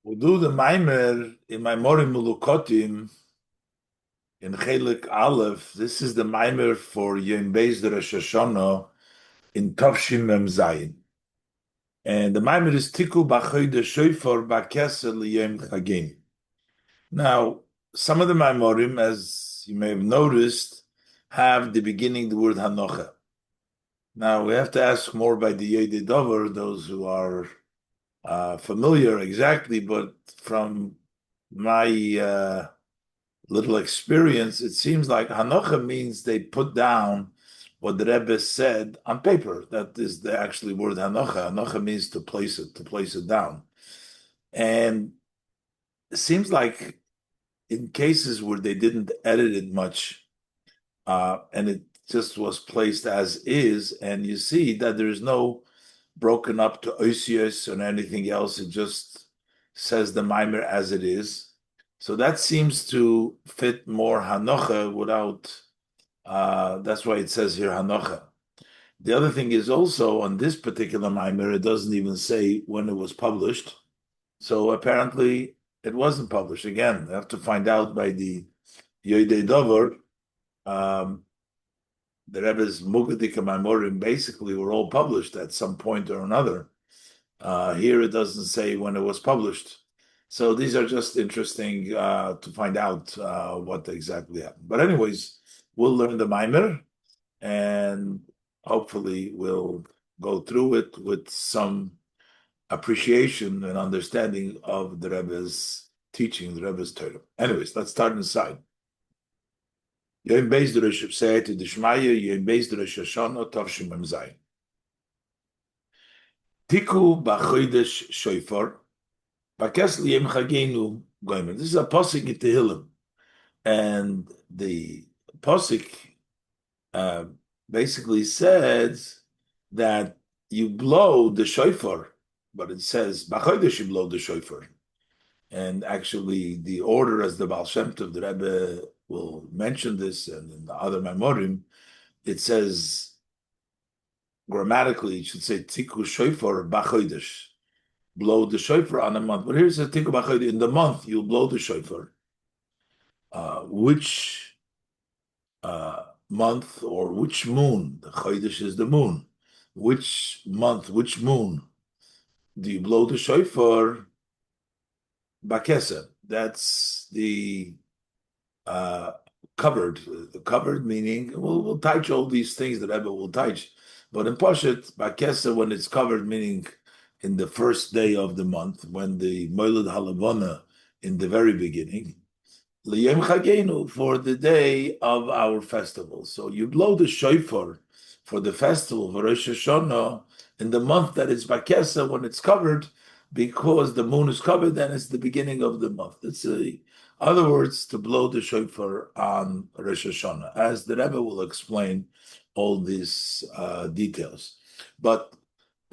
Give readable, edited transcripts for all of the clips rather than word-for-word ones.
We'll do the Mamer in Maimorim Mulukotim in Chelik Aleph. This is the Mamer for Yom Beis Rosh Hashanah in Tavshin Mem Zayin. And the Mamer is Tiku BaChodesh Shofar BaKesel Liyom Chagim. Now, some of the Maimorim, as you may have noticed, have the beginning the word Hanocha. Now, we have to ask more by the Yedei Dover, those who are familiar exactly, but from my little experience, it seems like Hanocha means they put down what the Rebbe said on paper. That is the actually word Hanocha. Hanocha means to place it down. And it seems like in cases where they didn't edit it much, and it just was placed as is, and you see that there's no broken up to Osius or anything else. It just says the Maimer as it is. So that seems to fit more Hanocha without, that's why it says here Hanocha. The other thing is also on this particular Maimer, it doesn't even say when it was published. So apparently it wasn't published. Again, I have to find out by the Yodei Dover. The Rebbe's Mugadik and Maimorim basically were all published at some point or another. Here it doesn't say when it was published. So these are just interesting to find out what exactly happened. But anyways, we'll learn the Maimer and hopefully we'll go through it with some appreciation and understanding of the Rebbe's teaching, the Rebbe's Torah. Anyways, let's start inside. Yom Beis Rosh Hashanah to Dishmaya, Yom Beis Rosh Hashanah, Tavshin Mem Zayin. Tiku BaChodesh Shofar, Bakes Liyom Chageinu Goyim. This is a pasuk in Tehillim, and the pasuk basically says that you blow the shofar, but it says BaChodesh you blow the shofar. And actually, the order, as the Baal Shem Tov, the Rebbe will mention this, and in the other Maimorim, it says grammatically, it should say Tiku Shofar BaChodesh, blow the shofar on a month. But here's a Tiku BaChodesh, in the month you'll blow the shofar. Which month or which moon? The Chodesh is the moon. Which month, which moon do you blow the shofar? Bakesa. That's the covered. The covered meaning we'll touch all these things that Rebbe will touch, but in Pashat Bakesa, when it's covered, meaning in the first day of the month, when the Moilad Halavana in the very beginning, Liyem Chagenu, for the day of our festival. So you blow the shofar for the festival for Rosh Hashanah in the month that it's Bakesa, when it's covered, because the moon is covered, then it's the beginning of the month. It's other words, to blow the shofar on Rosh Hashanah, as the Rebbe will explain all these details. But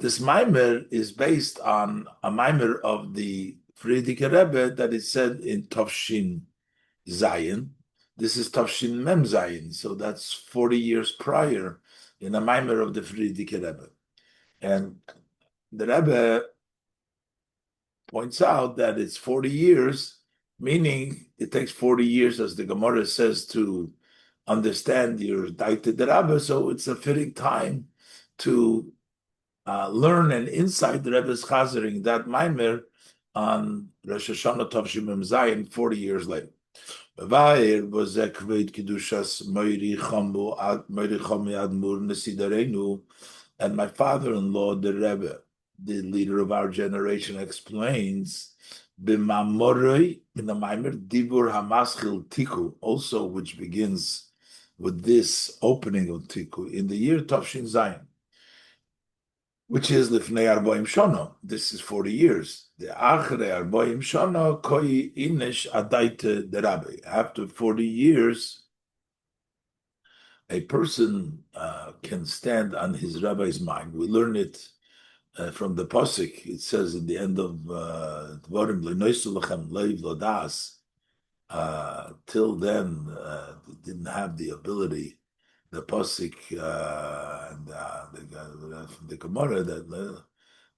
this Maimer is based on a Maimer of the Frierdiker Rebbe that is said in Tavshin Zayin. This is Tavshin Mem Zayin, so that's 40 years prior in a Maimer of the Frierdiker Rebbe. And the Rebbe points out that it's 40 years, meaning it takes 40 years, as the Gemara says, to understand your Daite de Rebbe, so it's a fitting time to learn and insight the Rebbe's Chazering, that Maimer on Rosh Hashanah Tavshin Mem Zayin 40 years later. And my father-in-law, the Rebbe, the leader of our generation, explains b'mamorei in the Maimer Dibur Hamaschil Tiku, also which begins with this opening of Tiku in the year Tavshin Zayin, which is Lifnei Arboim Shana. This is 40 years. The Achrei Arboim Shana Koi Inish Adaite Derabe. After 40 years, a person can stand on his rabbi's mind. We learn it from the Pasuk. It says at the end of Dvarim, L'noisu Lechem Leiv Lodas. Till then, didn't have the ability. The Pasuk and the Gemara that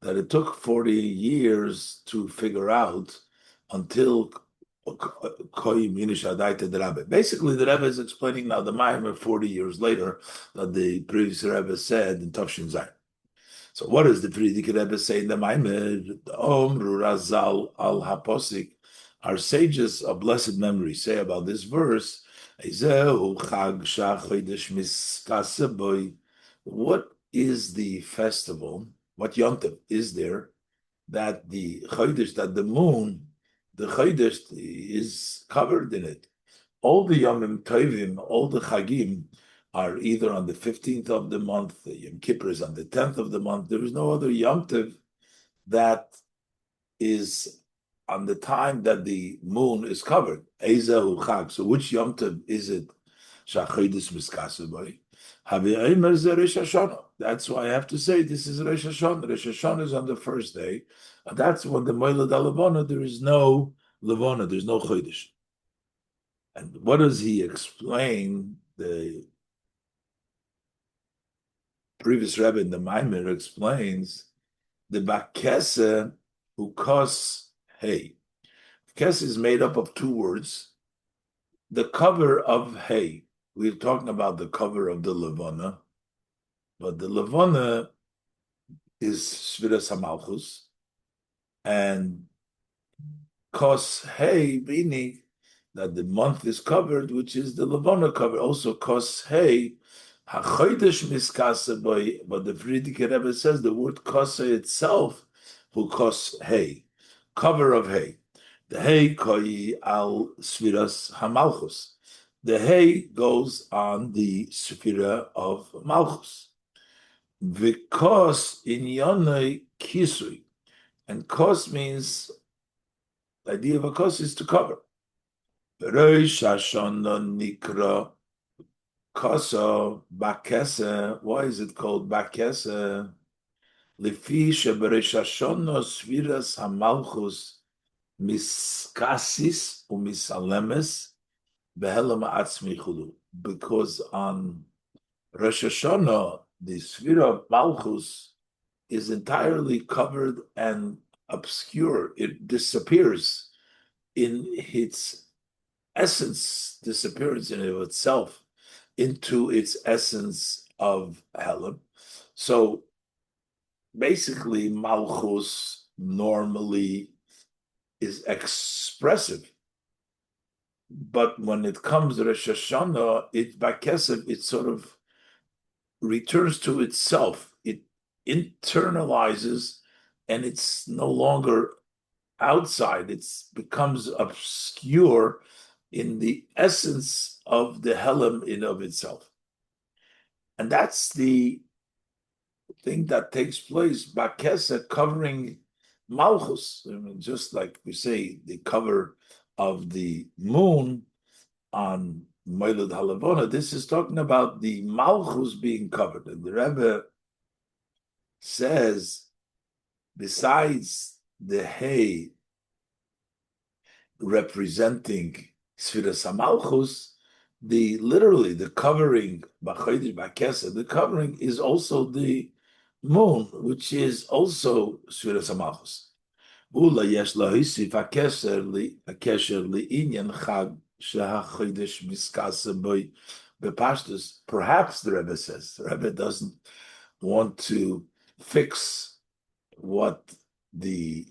that it took 40 years to figure out until basically, the Rebbe is explaining now the Mamer 40 years later that the previous Rebbe said in Tafshin. So what does the Frierdiker Rebbe say in the Mamer? Omru Razal al Haposik, our sages of blessed memory say about this verse, what is the festival, what Yontif is there, that the Chodesh, that the moon, the Chodesh is covered in it. All the Yomim Tovim, all the Chagim are either on the 15th of the month, the Yom Kippur is on the 10th of the month. There is no other Yom Tov that is on the time that the moon is covered. Ezehu Chag. So which Yom Tov is it? Shachodesh Miskasebai. That's why I have to say this is Rosh Hashanah. Rosh Hashanah is on the first day. That's when the Moilad HaLevana, there is no Levana, there's no Chodesh. And what does he explain? The previous Rebbe in the Maimir explains the Bakese who kos hay. Bakese is made up of two words. The cover of hay. We're talking about the cover of the Levana, but the Levana is Sfiras HaMalchus, and kos hay, meaning that the month is covered, which is the Levana cover. Also kos hay, HaChodesh Miskase Boy, but the Frierdiker Rebbe says the word kos itself, who kos hay, cover of hay. The hay koi al Sfiras HaMalchus. The hay goes on the Sefira of Malchus. Because in Yonai Kisui, and kos means, the idea of a kos is to cover. Rosh Hashanah Nikra Koso Bakese. Why is it called Bakese? Lefi sheberosh Hashanah Sfiras HaMalchus Miskasis u'misalemes. Because on Rosh Hashanah, the Sfira of Malchus is entirely covered and obscure. It disappears in its essence, disappears in of itself into its essence of Helen. So basically, Malchus normally is expressive. But when it comes to Rosh Hashanah, it sort of returns to itself. It internalizes, and it's no longer outside. It becomes obscure in the essence of the Helem in of itself. And that's the thing that takes place. Bakesa covering Malchus. I mean, just like we say, the cover of the moon on Moilad HaLevana, this is talking about the Malchus being covered. And the Rebbe says, besides the hay representing Sfiras HaMalchus, literally the covering, B'chodesh B'kesed, the covering is also the moon, which is also Sfiras HaMalchus. Ula yesh lahisif hakesher li'inyan chag shehachodesh miskase boy bepashtus. Perhaps the Rebbe says, the Rebbe doesn't want to fix what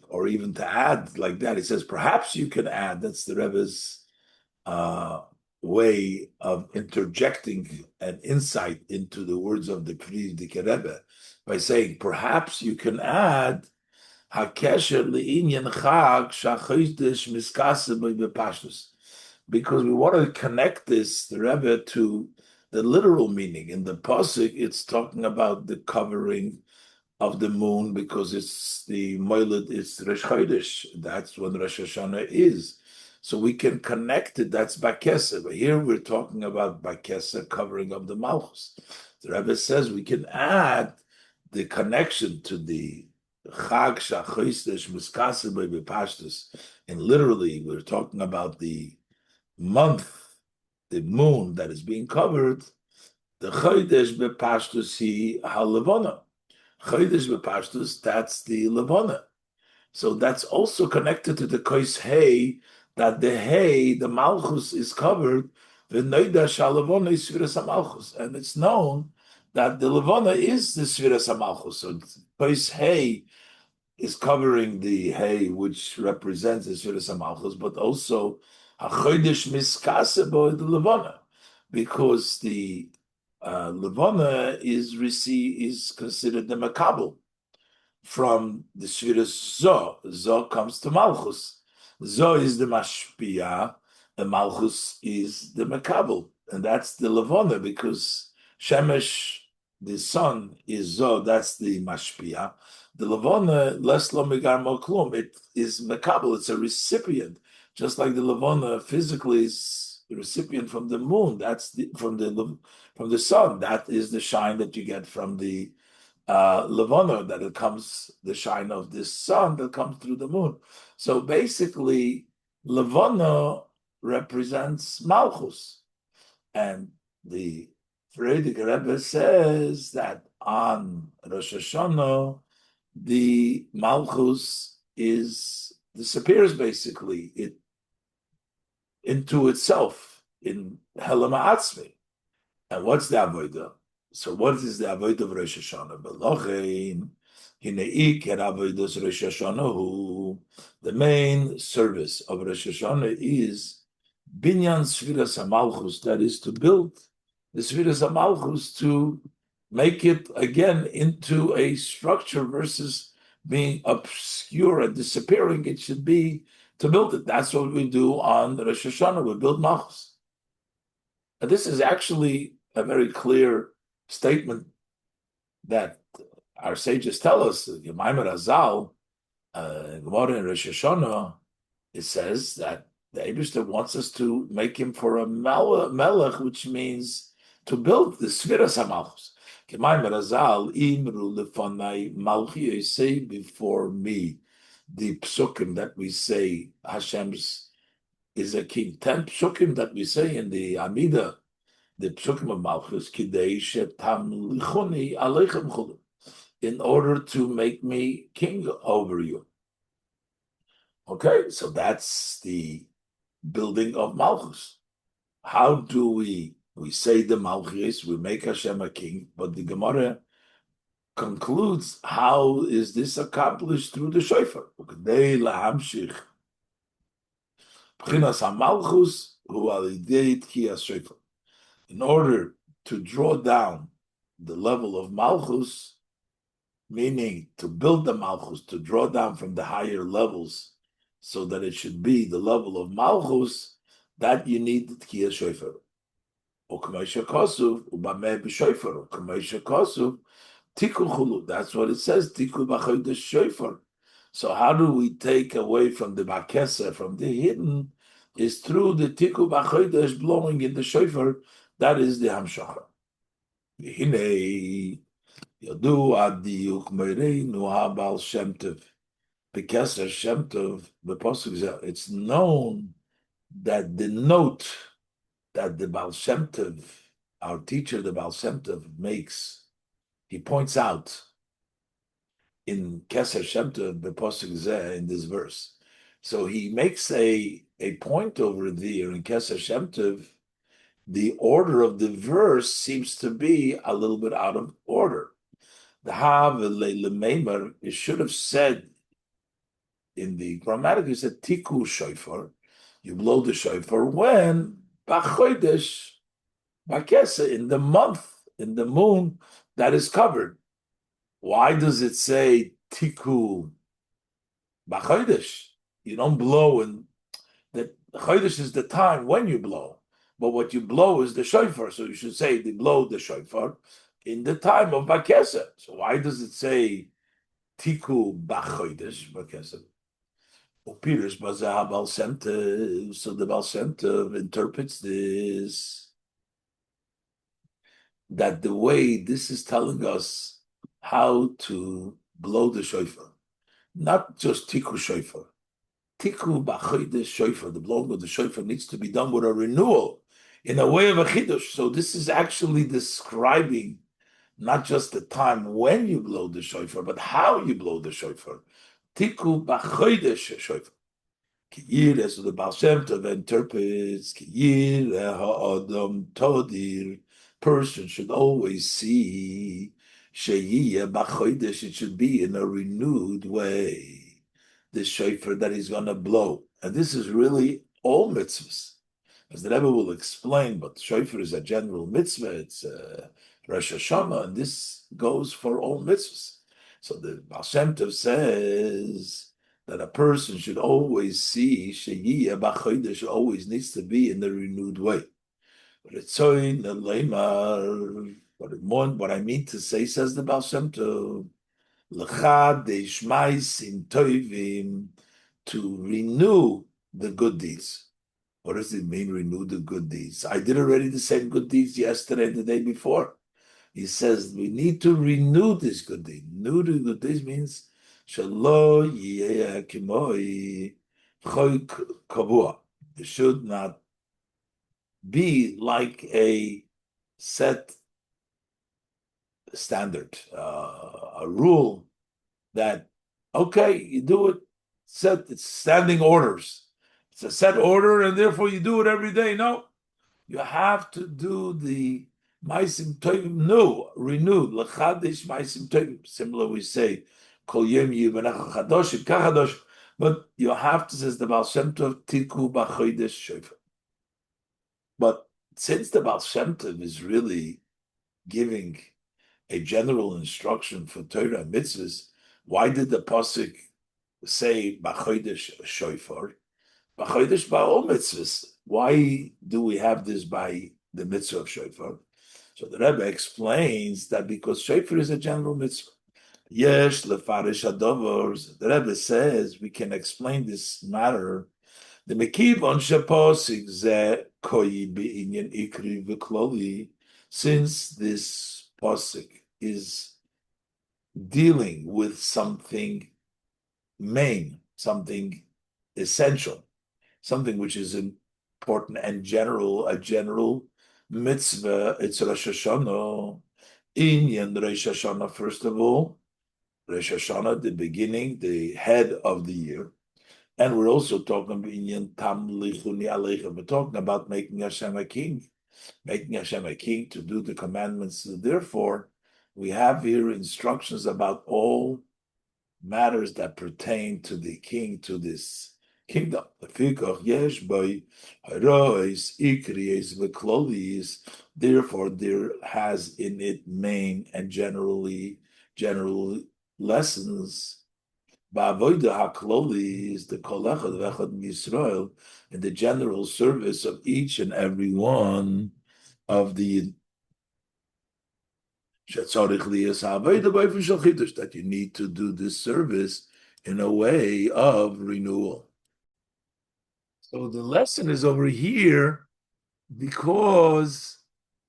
or even to add like that. He says, perhaps you can add, that's the Rebbe's way of interjecting an insight into the words of the Frierdiker Rebbe by saying, perhaps you can add hakesher li'inyan chag shachodesh miskase boy bepashtus, because we want to connect this, the Rebbe, to the literal meaning. In the pasuk, it's talking about the covering of the moon because it's the Moilad, it's Rosh Chodesh. That's when Rosh Hashanah is. So we can connect it, that's Bakesa. But here we're talking about Bakesa, covering of the Malchus. The Rebbe says we can add the connection to the Chag Shachodesh Miskase Boy Bepashtus. And literally, we're talking about the month, the moon that is being covered, the Chodesh Bepashtus hi HaLevana. Chodesh b'Pashtus, that's the Levana. So that's also connected to the Kois Hey, that the Hey, the Malchus, is covered. The Noida Shalavona is Sfiras HaMalchus. And it's known that the Levana is the Sfiras HaMalchus. So Kois Hey is covering the Hey, which represents the Sfiras HaMalchus, but also HaChodesh Miskasebo, the Levana, because the Levana is considered the Makabel from the Sfiras Zo. Zo comes to Malchus. Zo is the Mashpia, and Malchus is the Makabel. And that's the Levana, because Shemesh, the sun, is Zo, that's the Mashpia. The Levana, Les Lo Megar Mo Klum, it is Makabel, it's a recipient. Just like the Levana physically is the recipient from the moon, that's from the sun. That is the shine that you get from the Levana, that it comes, the shine of this sun that comes through the moon. So basically, Levana represents Malchus. And the Frierdiker Rebbe says that on Rosh Hashanah, the Malchus disappears basically into itself in Helam Atzmi. And what's the Avodah? So what is the Avodah of Rosh Hashanah? Belochein, Hinei Ker Avodas Rosh Hashanah hu. The main service of Rosh Hashanah is Binyan Sfiras HaMalchus, that is to build the Sfiras HaMalchus, to make it again into a structure versus being obscure and disappearing. It should be to build it. That's what we do on Rosh Hashanah. We build Malchus. And this is actually a very clear statement that our sages tell us. Mamer Azal, Gemara in Rosh Hashanah, it says that the Eibishter wants us to make him for a melech, which means to build the Sfiras HaMalchus. Mamer Azal, Imru lefanai malchi, say before me, the psukim that we say Hashem's is a king. 10 psukim that we say in the Amidah, the psukim of Malchus, Kidei shetamlichuni aleichem chulu, in order to make me king over you. Okay, so that's the building of Malchus. How do we say the Malchus, we make Hashem a king, but the Gemara concludes, how is this accomplished? Through the shofar. Kidei lahamshich b'chinas hamalchus hu al yidei tkiyas shofar. In order to draw down the level of Malchus, meaning to build the Malchus, to draw down from the higher levels so that it should be the level of Malchus, that you need the Tkiyah Shofar. That's what it says, Tiku BaChodesh Shofar. So how do we take away from the Bakesa, from the hidden, is through the Tiku BaChodesh blowing in the Shofar. That is the Hamshachar. Hinei Yadu Adiyuk Mereinu HaBaal Shem Tov. B'Keser Shem Tov, the Pasuk, it's known that the note that the Baal Shem Tov, our teacher, the Baal Shem Tov, makes, he points out in Keser Shem Tov, the Pasuk in this verse. So he makes a point over there in Keser Shem Tov. The order of the verse seems to be a little bit out of order. The Mamer, it should have said in the grammatic, you said Tiku Shofar, you blow the shofar when BaChodesh, Bakesa, in the month, in the moon that is covered. Why does it say Tiku BaChodesh? You don't blow in that. Chodesh is the time when you blow. But what you blow is the shofar, so you should say they blow the shofar in the time of Bakesa. So why does it say Tiku BaChodesh Bakesa? So the Baal Shem Tov interprets this, that the way this is telling us how to blow the shofar, not just Tiku shofar. Tiku BaChodesh shofar, the blowing of the shofar needs to be done with a renewal, in a way of a chidush. So this is actually describing not just the time when you blow the shofar, but how you blow the shofar. Tiku BaChodesh shofar. Kiyir, as the Baal Shem Tov interprets, Kiyir ha'adam todir, person should always see, Sheyiyah BaChodesh, it should be in a renewed way, the shofar that he's going to blow. And this is really all mitzvahs. As the Rebbe will explain, but shofar is a general mitzvah, it's Rosh Hashanah, and this goes for all mitzvahs. So the Baal Shem Tov says that a person should always see Sheyiyah BaChodesh always needs to be in the renewed way. But it's so in the Lemar, what I mean to say, says the Baal Shem Tov, L'cha deishmaisim tovim, to renew the good deeds. What does it mean, renew the good deeds? I did already the same good deeds yesterday and the day before. He says we need to renew this good deed. Renew the good deeds means shelo yeh kimoi choik kavua. It should not be like a set standard, a rule that, okay, you do it, it's standing orders. It's a set order, and therefore you do it every day. No, you have to do the ma'asim tovim new, renewed, lechadish ma'asim tovim. Similar, we say, kol yom yivanecha chadosh, kachadosh, but you have to, says the Baal Shem Tov, tiku BaChodesh shofar. But since the Baal Shem Tov is really giving a general instruction for Torah and mitzvahs, why did the pasuk say BaChodesh shofar? BaChodesh by all mitzvahs. Why do we have this by the mitzvah of shofar? So the Rebbe explains that because shofar is a general mitzvah. Yesh lefarish hadovos. The Rebbe says we can explain this matter. The mekiv on shaposik ze koyi beinyan ikri v'kloli. Since this posik is dealing with something main, something essential, something which is important and general, a general mitzvah, it's Rosh Hashanah. Inyan Rosh Hashanah, first of all, Rosh Hashanah, the beginning, the head of the year. And we're also talking about Inyan Tam Lichuni Aleichem. We're talking about making Hashem a king to do the commandments. Therefore, we have here instructions about all matters that pertain to the king, to this kingdom. Therefore, there has in it main and general lessons. Is the kolechad v'echad Yisrael in the general service of each and every one of the that you need to do this service in a way of renewal. So the lesson is over here because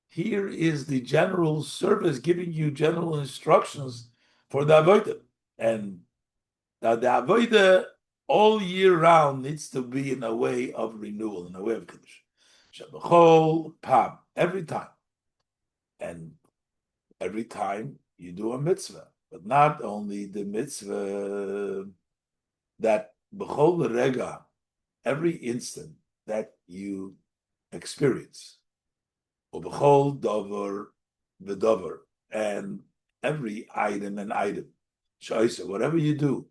here is the general service giving you general instructions for the avodah, and that the avodah all year round needs to be in a way of renewal, in a way of kiddush. Shabachol pam, every time, and every time you do a mitzvah, but not only the mitzvah that b'chol rega, every instant that you experience, or b'chol davar v'davar, and every item and item, shaisa, whatever you do,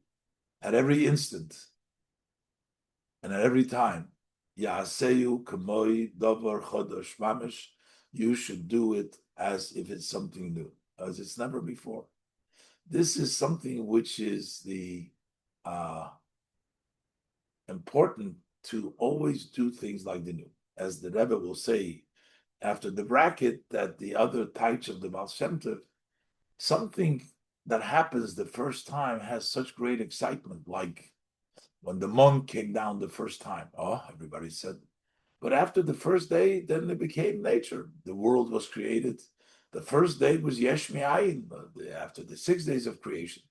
at every instant and at every time, ya'aseyu kamoi davar chodosh mamish, you should do it as if it's something new, as it's never before. This is something which is the important to always do things like the new. As the Rebbe will say after the bracket, that the other types of the Baal Shem Tov, something that happens the first time has such great excitement, like when the moon came down the first time. Oh, everybody said. But after the first day, then it became nature. The world was created. The first day was Yesh Me'ayin, after the 6 days of creation.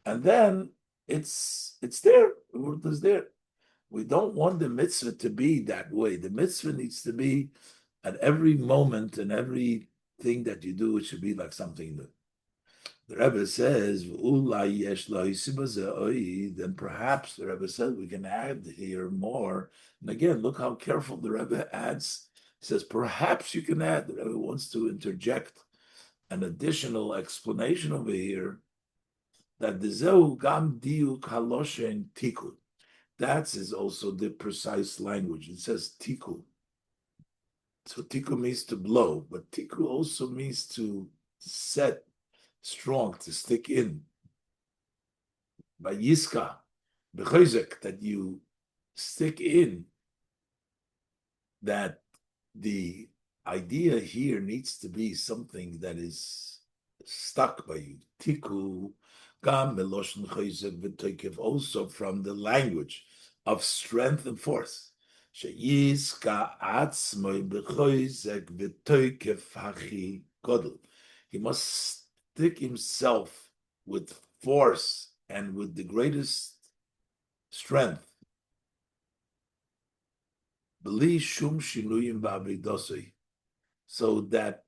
And then it's there. The world is there. We don't want the mitzvah to be that way. The mitzvah needs to be at every moment and every thing that you do, it should be like something new. The Rebbe says, then perhaps the Rebbe said we can add here more. And again, look how careful the Rebbe adds. He says, perhaps you can add. The Rebbe wants to interject an additional explanation over here that the Zeu Gam Diuk Haloshen Tiku. That is also the precise language. It says Tiku. So Tiku means to blow, but Tiku also means to set strong, to stick in. By Yiska, Bechozek, that you stick in, that the idea here needs to be something that is stuck by you. Tiku, Gam Meloshen Chozek V'Toikev, also from the language of strength and force. Sheyiska Atzmoi Bechozek V'Toikev Hachi Godel. He must stick himself with force and with the greatest strength. B'li shum shinuyim ba'avidosei, so that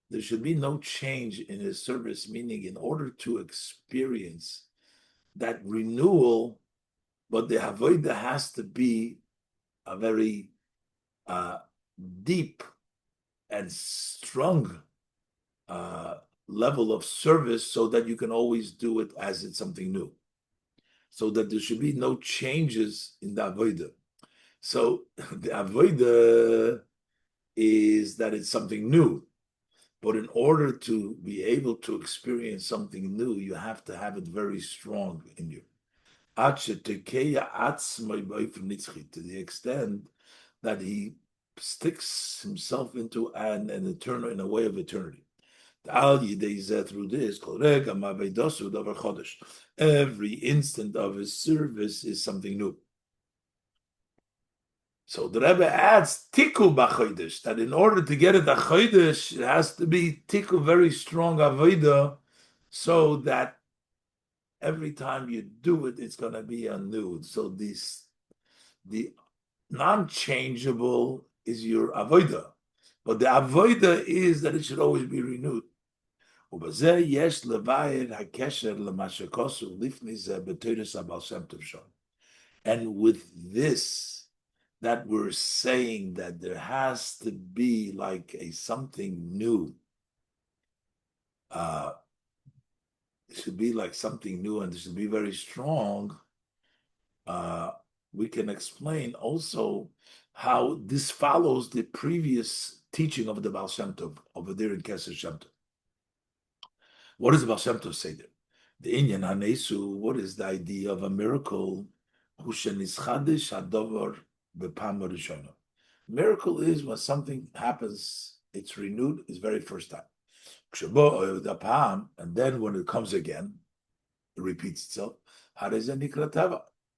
there should be no change in his service, meaning in order to experience that renewal, but the avodah has to be a very deep and strong level of service, so that you can always do it as it's something new, so that there should be no changes in the avodah. So the avodah is that it's something new, but in order to be able to experience something new, you have to have it very strong in you. To the extent that he sticks himself into an eternal, in a way of eternity. Through this, every instant of his service is something new. So the Rebbe adds Tiku BaChodesh, that in order to get it a Chodesh, it has to be Tiku, very strong avodah, so that every time you do it, it's going to be anew. So the non-changeable is your avodah, but the avodah is that it should always be renewed. And with this, that we're saying that there has to be like a something new. It should be like something new, and it should be very strong. We can explain also how this follows the previous teaching of the Baal Shem Tov over there in Keser Shem Tov. What does the Baal Shem Tov say there? The Inyan Hanesu, what is the idea of a miracle? Miracle is when something happens, it's renewed, it's very first time. And then when it comes again, it repeats itself.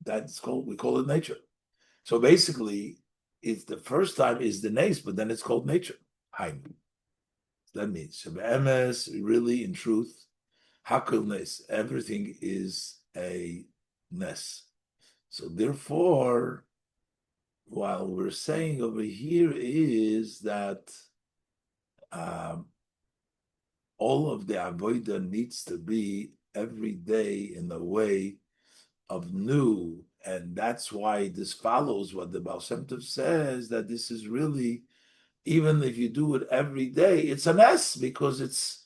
That's called, we call it nature. So basically, it's the first time is the nace, but then it's called nature. That means really, in truth, hakol nes, everything is a nes. So therefore, while we're saying over here is that all of the avodah needs to be every day in the way of new, and that's why this follows what the Baal Shem Tov says, that this is really, even if you do it every day, it's an S, because it's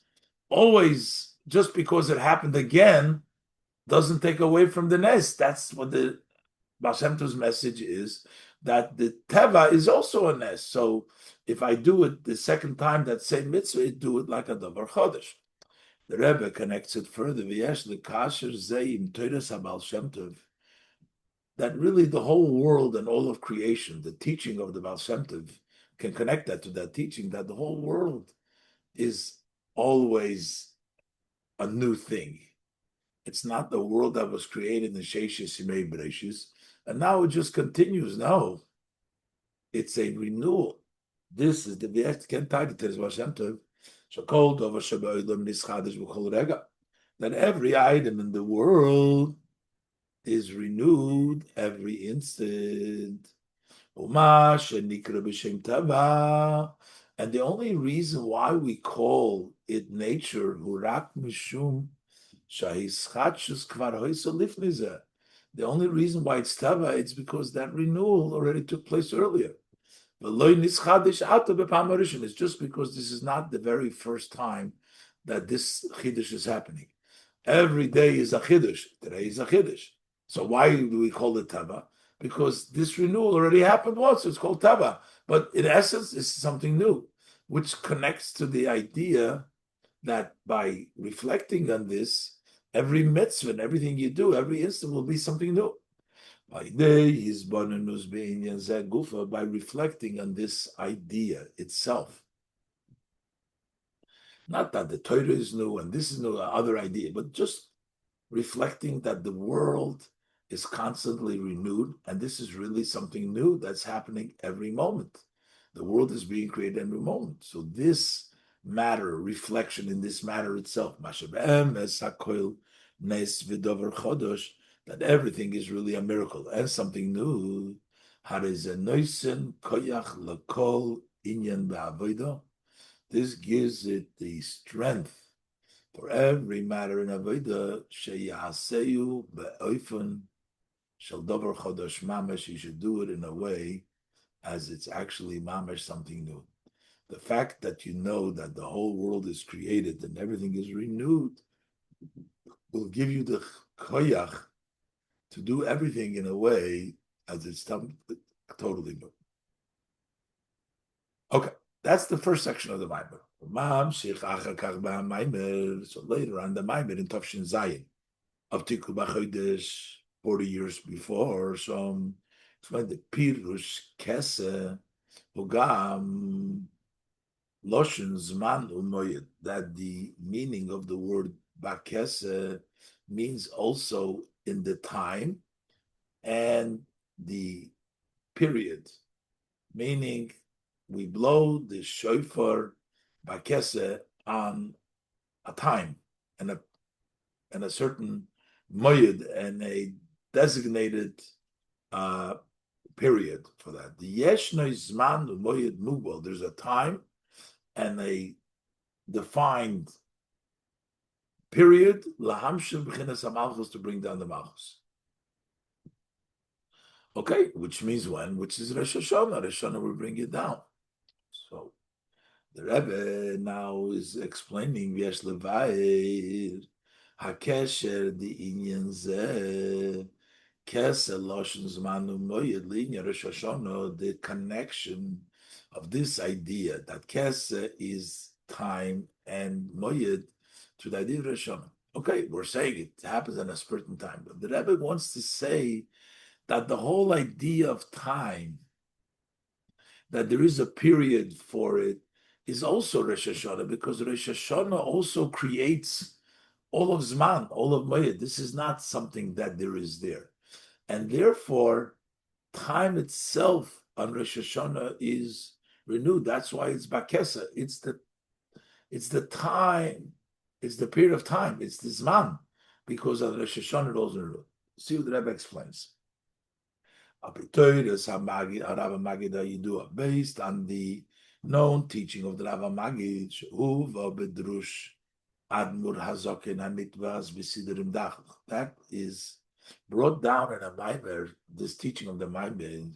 always, just because it happened again, doesn't take away from the nest. That's what the Baal Shem Tov's message is, that the teva is also a nest. So if I do it the second time, that same mitzvah, do it like a davar chodesh. The Rebbe connects it further. V'yesh l'kasher zeim toiras haBaal Shem Tov, that really the whole world and all of creation, the teaching of the Baal Shem Tov, can connect that to that teaching, that the whole world is always a new thing. It's not the world that was created in Sheishis Yimei Bereshis, and now it just continues. No, it's a renewal. This is the V'yesh Kentag Teres Baal Shem Tov, Shakol Dover Shebe'olam Nischadish B'chol Rega, that every item in the world is renewed every instant. And And the only reason why we call it nature, hurak mishum shahischatshus kvar hoysa lifnizeh. The only reason why it's tava, it's because that renewal already took place earlier. It's just because this is not the very first time that this chiddush is happening. Every day is a chiddush. Today is a chiddush. So why do we call it tava? Because this renewal already happened once. It's called tava. But in essence, it's something new, which connects to the idea that by reflecting on this, every mitzvah and everything you do, every instant will be something new. By reflecting on this idea itself. Not that the Torah is new and this is new, other idea, but just reflecting that the world is constantly renewed, and this is really something new that's happening every moment. The world is being created every moment. So this matter, reflection in this matter itself, that everything is really a miracle and something new. This gives it the strength for every matter in Avodah, sheyaseyu be'ofen shel davar chodesh mamash. You should do it in a way as it's actually mamash, something new. The fact that you know that the whole world is created and everything is renewed will give you the koyach to do everything in a way as it's totally new. Okay, that's the first section of the Mamer. So later on, the Mamer in Tavshin of Tiku BaChodesh, 40 years before, so explain the Pirush Kese Hogam Loshen Zman Umoyed, that the meaning of the word Bakese means also in the time and the period, meaning we blow the shofar bakese on a time and a certain moyed and a designated period for that. The yeshno zman moyed mubal. There's a time and a defined period lahamshim b'chinas hamalchus, to bring down the malchus. Okay, which means when? Which is Rosh Hashanah. Rosh Hashanah will bring it down. So the Rebbe now is explaining V'yesh Levair Hakesher the Inyan Zeh Keser Loshen Zmanu Moyed Linya Rosh Hashanah, the connection of this idea that Keser is time and Moyed to the idea of Rosh Hashanah. Okay, we're saying it happens at a certain time, but the Rebbe wants to say that the whole idea of time, that there is a period for it, is also Rosh Hashanah, because Rosh Hashanah also creates all of Zman, all of Moed. This is not something that there is there. And therefore, time itself on Rosh Hashanah is renewed. That's why it's Bakesa. It's the time, it's the period of time, it's the Zman, because on Rosh Hashanah it also renewed. See what the Rebbe explains. Based on the known teaching of the Rav Magid, that is brought down in a Mamer, this teaching of the Mamer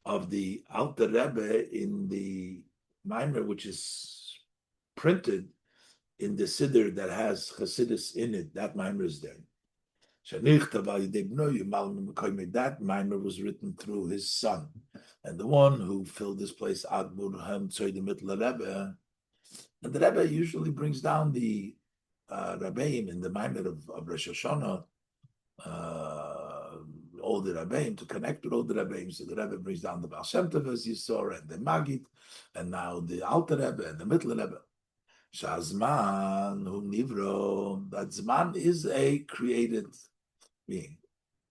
of the Alter Rebbe in the Mamer, which is printed in the Siddur that has Chassidus in it. That Mamer is there. That Mamer was written through his son, and the one who filled this place, Admur Ham Tzoi Rebbe, and the Rebbe usually brings down the Rabbeim in the Mamer of Rosh Hashanah, all the Rabbeim, to connect with all the Rabbeim. So the Rebbe brings down the Baal Shem Tov, as you saw, and the Magid, and now the Alter Rebbe and the Middle Rebbe. Shazman Hu Nivro, that Zman is a created being.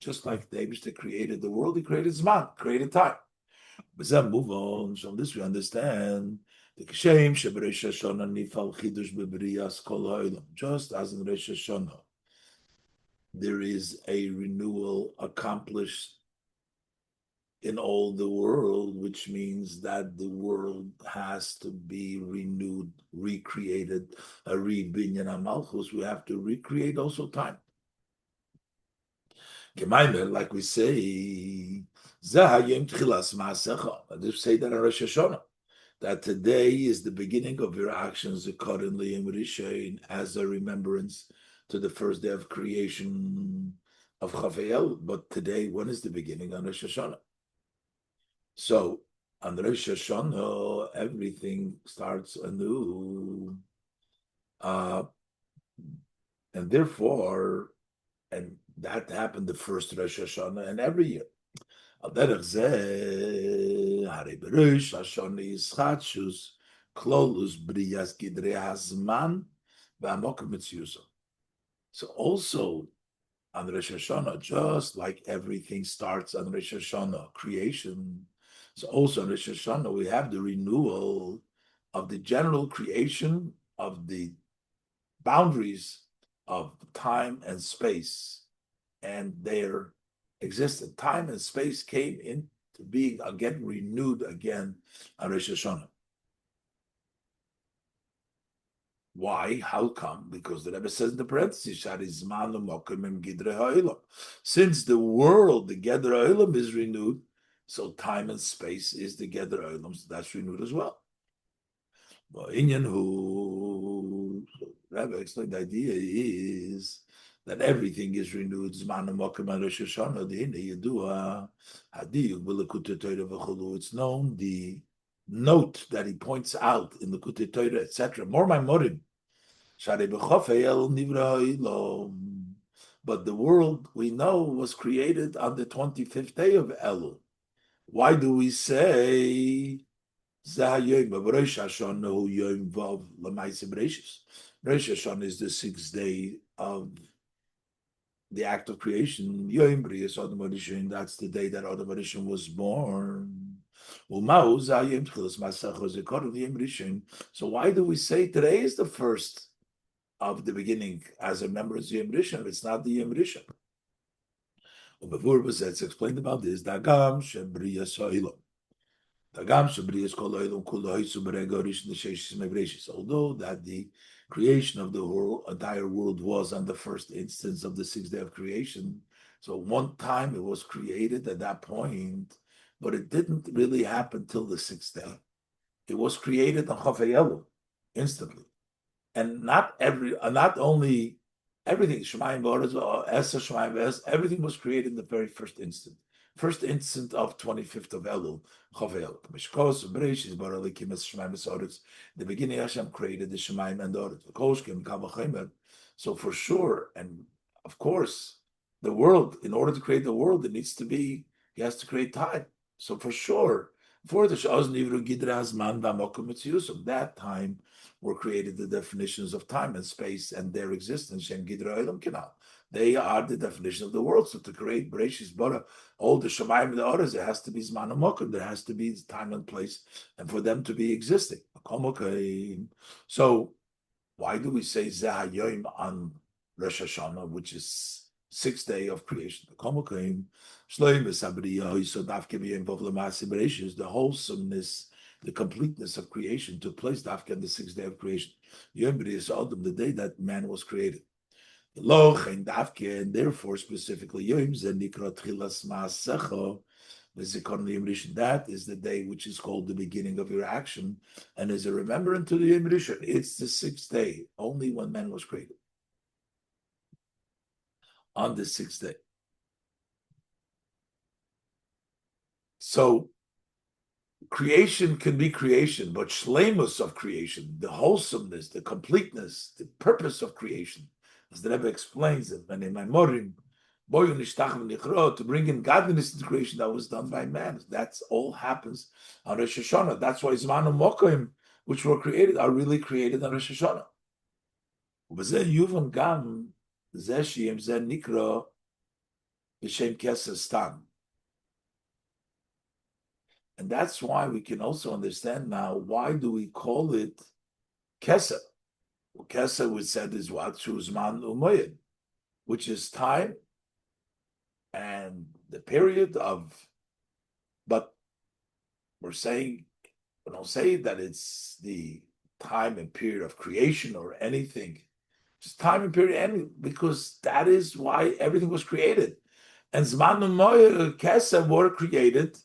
Just like the Eibishter created the world, he created Zman, created time. But then move on. So this we understand. Just as in Rosh Hashanah, there is a renewal accomplished in all the world, which means that the world has to be renewed, recreated, a rebinyan amalchus. We have to recreate also time. Like we say, I just say that in Rosh Hashanah, that today is the beginning of your actions accordingly in Rishon as a remembrance to the first day of creation of Chafayel. But today, when is the beginning on Rosh Hashanah? So on Rosh Hashanah, everything starts anew. And therefore, and that happened the first Rosh Hashanah and every year. So also on Rosh Hashanah, just like everything starts on Rosh Hashanah, creation, so also on Rosh Hashanah we have the renewal of the general creation of the boundaries of time and space and their existence. Time and space came into being again, renewed again on Rosh Hashanah. Why? How come? Because the Rebbe says in the parentheses, since the world, the Gedra Olam is renewed, so time and space is the Gedra Olam, so that's renewed as well. Well, Inyan who Rebbe explained the idea is that everything is renewed. It's known the note that he points out in the Kutei Torah, etc. More Maimorim. But the world we know was created on the 25th day of Elul. Why do we say Rosh Hashanah is the 6th day of the act of creation. That's the day that Adam Rishon was born. So why do we say today is the first of the beginning as a member of Yom Rishon if it's not the Yom Rishon? It's explained about this. Although that the creation of the whole entire world was on the first instance of the 6th day of creation, so one time it was created at that point, but it didn't really happen till the 6th day. It was created on Chafayelu instantly, and not only everything Shemayim V'Aretz, Esa Shemayim V'Es, everything was created in the very first instant. First instant of 25th of Elul, Chafayel. The beginning Hashem created the Shemayim and the Oretz. So for sure, and of course, the world, in order to create the world, he has to create time. So for sure, for the that time were created the definitions of time and space and their existence. They are the definition of the world. So to create Bereshis Bara, all the Shemayim and the others, there has to be Zman Mokum, there has to be time and place, and for them to be existing. So why do we say Zeh on Rosh Hashanah, which is 6th day of creation? The wholesomeness, the completeness of creation took place Dafka on the 6th day of creation. The day that man was created. And therefore, specifically, that is the day which is called the beginning of your action and is a remembrance to the Yom Rishon. It's the 6th day, only when man was created. On the 6th day. So, creation can be creation, but shleimus of creation, the wholesomeness, the completeness, the purpose of creation, as the Rebbe explains it, and in Mamorim, to bring in godliness into creation that was done by man. That's all happens on Rosh Hashanah. That's why Zman Mokim, which were created, are really created on Rosh Hashanah. And that's why we can also understand now, why do we call it Kesser? Well, Kesser, we said, is what? Shuzman Umoyed, which is time and the period of But we don't say that it's the time and period of creation or anything. Just time and period, because that is why everything was created. And Zman and Kesef were created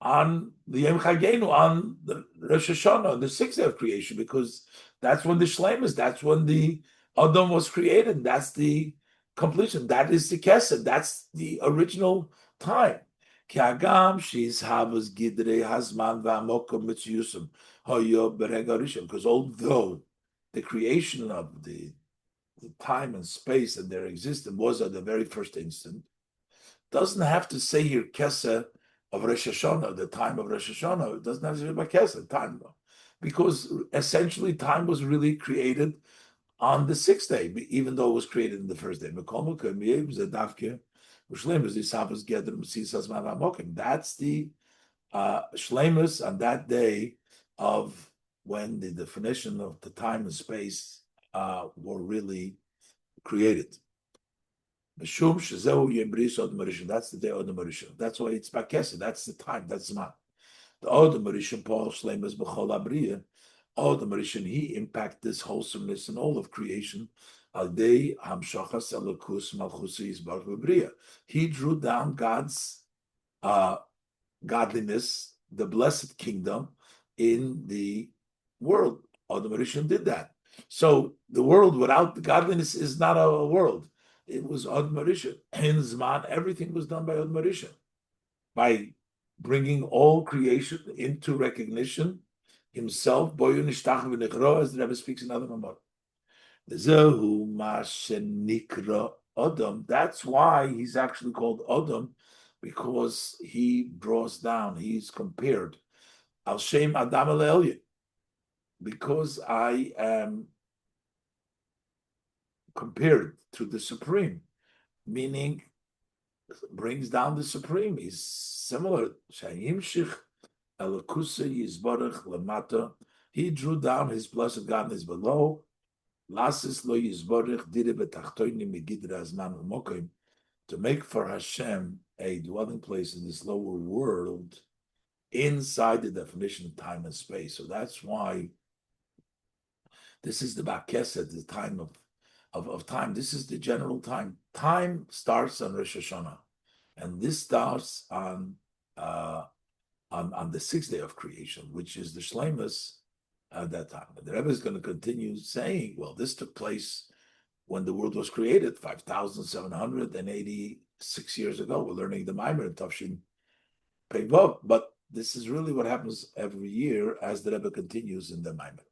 on the Yom Chagenu, on the Rosh Hashanah, the sixth day of creation, because that's when the Shlem is, that's when the Adam was created, that's the completion, that is the Kesef, that's the original time. Because although the creation of the time and space and their existence was at the very first instant, doesn't have to say here Kesef of Rosh Hashanah, the time of Rosh Hashanah. It doesn't have to be by Kesef, time, because essentially time was really created on the sixth day, even though it was created in the first day. That's the shlemus on that day of when the definition of the time and space were really created. That's the day of the Marisha. That's why it's Bakesa. That's the time. That's not the Odom Marishan. Paul Shlemus B'chol Abriya. Odom Marishan. He impacted this wholesomeness and all of creation. Al Dei Hamshachas Elokus Malchusi Yisbarach B'Briya. He drew down God's godliness, the blessed kingdom, in the world. Odom Marishan did that. So the world without the godliness is not a world. It was Od Marisha. In Zman, everything was done by Od Marisha, by bringing all creation into recognition himself. As the Rebbe speaks in other Mamer. That's why he's actually called Adam, because he draws down, he's compared. Al Shem Adam Elyon, because I am compared to the Supreme, meaning brings down the Supreme. He's similar. He drew down his blessed godness below. To make for Hashem a dwelling place in this lower world inside the definition of time and space. So that's why this is the Bakesed, the time of time. This is the general time. Time starts on Rosh Hashanah, and this starts on the sixth day of creation, which is the Shlemus at that time. And the Rebbe is going to continue saying, well, this took place when the world was created, 5,786 years ago. We're learning the Mamer in Tafshin Pei Vav, but this is really what happens every year as the Rebbe continues in the Mamer.